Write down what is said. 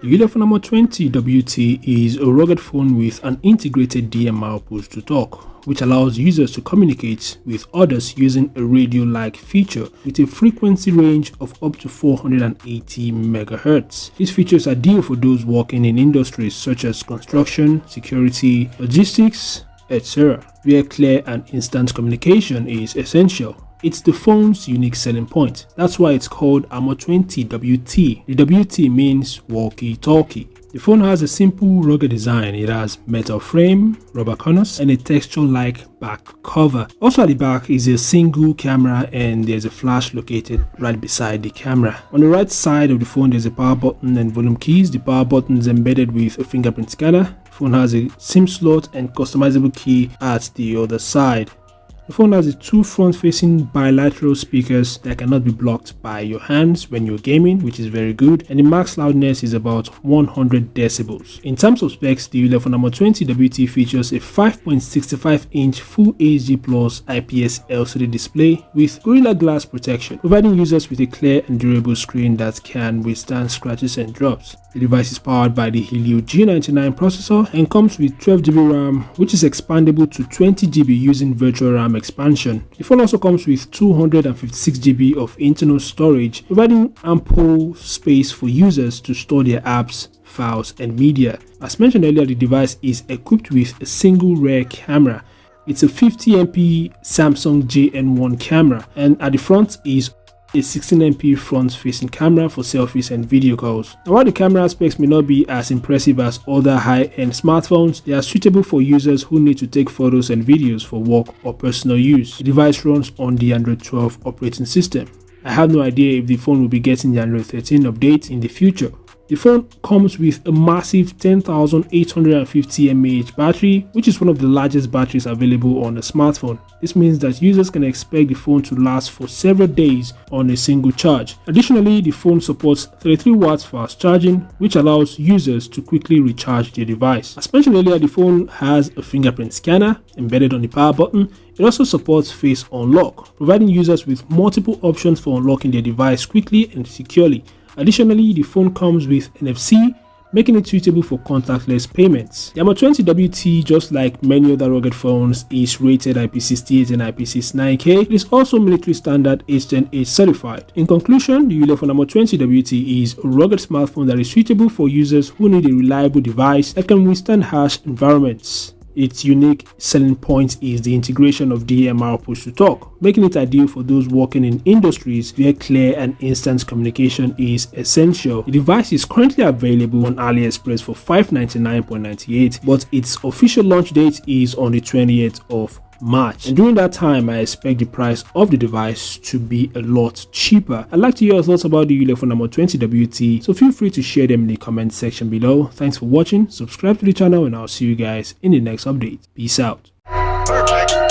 The Ulefone 20 WT is a rugged phone with an integrated DMR push-to-talk, which allows users to communicate with others using a radio-like feature with a frequency range of up to 480 MHz. These features are ideal for those working in industries such as construction, security, logistics, etc., where clear and instant communication is essential. It's the phone's unique selling point. That's why it's called Ulefone 20 WT. The WT means walkie-talkie. The phone has a simple, rugged design. It has metal frame, rubber corners, and a texture-like back cover. Also at the back is a single camera and there's a flash located right beside the camera. On the right side of the phone there's a power button and volume keys. The power button is embedded with a fingerprint scanner. The phone has a SIM slot and customizable key at the other side. The phone has two front-facing bilateral speakers that cannot be blocked by your hands when you're gaming, which is very good, and the max loudness is about 100 decibels. In terms of specs, the Ulefone 20 WT features a 5.65-inch Full HD Plus IPS LCD display with Gorilla Glass protection, providing users with a clear and durable screen that can withstand scratches and drops. The device is powered by the Helio G99 processor and comes with 12GB RAM, which is expandable to 20GB using virtual RAM expansion. The phone also comes with 256GB of internal storage, providing ample space for users to store their apps, files, and media. As mentioned earlier, the device is equipped with a single rear camera. It's a 50MP Samsung JN1 camera, and at the front is a 16MP front-facing camera for selfies and video calls. Now, while the camera specs may not be as impressive as other high-end smartphones, they are suitable for users who need to take photos and videos for work or personal use. The device runs on the Android 12 operating system. I have no idea if the phone will be getting the Android 13 update in the future. The phone comes with a massive 10,850 mAh battery, which is one of the largest batteries available on a smartphone. This means that users can expect the phone to last for several days on a single charge. Additionally, the phone supports 33 watts fast charging, which allows users to quickly recharge their device. As mentioned earlier, the phone has a fingerprint scanner embedded on the power button. It also supports face unlock, providing users with multiple options for unlocking their device quickly and securely. Additionally, the phone comes with NFC, making it suitable for contactless payments. The Ulefone 20 WT, just like many other rugged phones, is rated IP68 and IP69K. It is also military standard H10H certified. In conclusion, the Ulefone 20 WT is a rugged smartphone that is suitable for users who need a reliable device that can withstand harsh environments. Its unique selling point is the integration of DMR push-to-talk, making it ideal for those working in industries where clear and instant communication is essential. The device is currently available on AliExpress for $599.98, but its official launch date is on the 20th of March, and during that time I expect the price of the device to be a lot cheaper. I'd like to hear your thoughts about the Ulefone 20 WT, so feel free to share them in the comment section below. Thanks for watching, subscribe to the channel, and I'll see you guys in the next update. Peace out. Perfect.